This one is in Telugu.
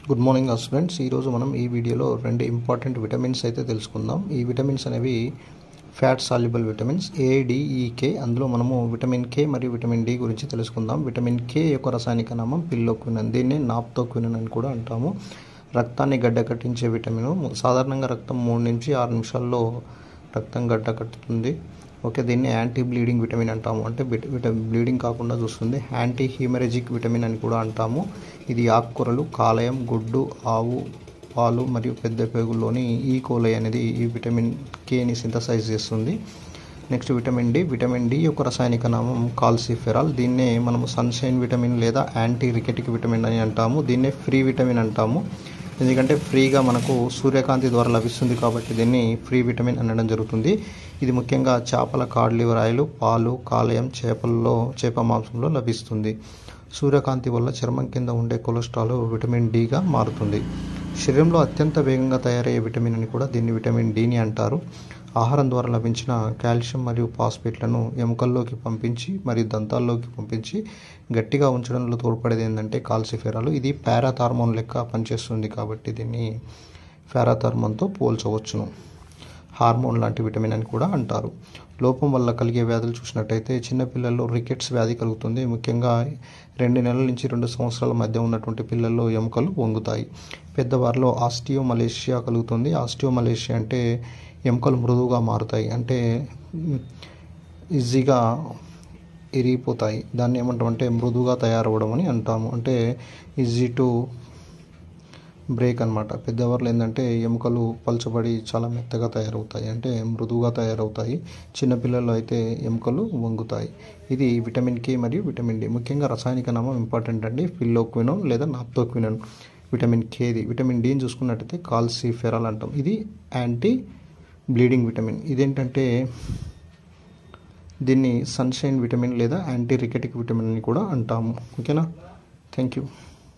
Good morning students. ఈరోజు మనం ఈ వీడియోలో రెండు ఇంపార్టెంట్ విటమిన్స్ అయితే తెలుసుకుందాం. ఈ విటమిన్స్ అనేవి ఫ్యాట్ సాల్యుబుల్ విటమిన్స్ ADEK. అందులో మనము విటమిన్ K మరియు విటమిన్ D గురించి తెలుసుకుందాం. విటమిన్ K యొక్క రసాయనిక నామం పిల్లోక్వినన్, దీన్ని నాప్తోక్వినన్ అని కూడా అంటాము. రక్తాన్ని గడ్డకట్టించే విటమిన్. సాధారణంగా రక్తం 3 నుంచి 6 నిమిషాల్లో రక్తం గడ్డకట్టుతుంది. ఓకే, దీన్ని యాంటీ బ్లీడింగ్ విటమిన్ అంటాము. అంటే బ్లీడింగ్ కాకుండా చూస్తుంది. యాంటీ హీమరేజిక్ విటమిన్ అని కూడా అంటాము. ఇది ఆకుకూరలు, కాలేయం, గుడ్డు, ఆవు పాలు మరియు పెద్ద పేగుల్లోని ఈ కోలై అనేది ఈ విటమిన్ Kని సింథసైజ్ చేస్తుంది. Next vitamin D. Vitamin D యొక్క రసాయనిక నామం కాల్సిఫెరాల్. దీన్నే మనము సన్షైన్ విటమిన్ లేదా యాంటీ రికెటిక్ విటమిన్ అని అంటాము. దీన్నే ఫ్రీ విటమిన్ అంటాము. ఎందుకంటే ఫ్రీగా మనకు సూర్యకాంతి ద్వారా లభిస్తుంది కాబట్టి దీన్ని ఫ్రీ విటమిన్ అనడం జరుగుతుంది. ఇది ముఖ్యంగా చేపల కాడ్ లివర్ ఆయిల్, పాలు, కాలేయం, చేప మాంసంలో లభిస్తుంది. సూర్యకాంతి వల్ల చర్మం కింద ఉండే కొలెస్ట్రాల్ విటమిన్ Dగా మారుతుంది. శరీరంలో అత్యంత వేగంగా తయారయ్యే విటమిన్ అని కూడా దీన్ని విటమిన్ Dని అంటారు. ఆహారం ద్వారా లభించిన కాల్షియం మరియు ఫాస్ఫేట్లను ఎముకల్లోకి పంపించి మరియు దంతాల్లోకి పంపించి గట్టిగా ఉంచడంలో తోడ్పడేది ఏంటంటే కాల్సిఫెరాల్. ఇది పారాథార్మోన్ లెక్క పనిచేస్తుంది కాబట్టి దీన్ని పారాథార్మోన్తో పోల్చవచ్చును. హార్మోన్ లాంటి విటమిన్ అని కూడా అంటారు. లోపం వల్ల కలిగే వ్యాధులు చూసినట్టయితే చిన్నపిల్లల్లో రికెట్స్ వ్యాధి కలుగుతుంది. ముఖ్యంగా 2 నెలల నుంచి 2 సంవత్సరాల మధ్య ఉన్నటువంటి పిల్లల్లో ఎముకలు వంగుతాయి. పెద్దవారిలో ఆస్టియోమలేషియా కలుగుతుంది. ఆస్టియోమలేషియా అంటే ఎముకలు మృదువుగా మారుతాయి, అంటే ఈజీగా ఇరిగిపోతాయి. దాన్ని ఏమంటామంటే మృదువుగా తయారవడం అని అంటాము. అంటే ఈజీ టు బ్రేక్ అనమాట. పెద్దవాళ్ళు ఏంటంటే ఎముకలు పలచబడి చాలా మెత్తగా తయారవుతాయి, అంటే మృదువుగా తయారవుతాయి. చిన్నపిల్లల్లో అయితే ఎముకలు వంగుతాయి. ఇది విటమిన్ K మరియు విటమిన్ D. ముఖ్యంగా రసాయనిక నామం ఇంపార్టెంట్ అండి. పిల్లోక్వినోన్ లేదా నాప్తోక్వినోన్. విటమిన్ Kది. విటమిన్ Dని చూసుకున్నట్టయితే కాల్సిఫెరాల్ అంటాం. ఇది యాంటీ బ్లీడింగ్ విటమిన్. ఇదేంటంటే దీన్ని సన్షైన్ విటమిన్ లేదా యాంటీ రికెటిక్ విటమిన్ అని కూడా అంటాము. ఓకేనా, థ్యాంక్ యూ.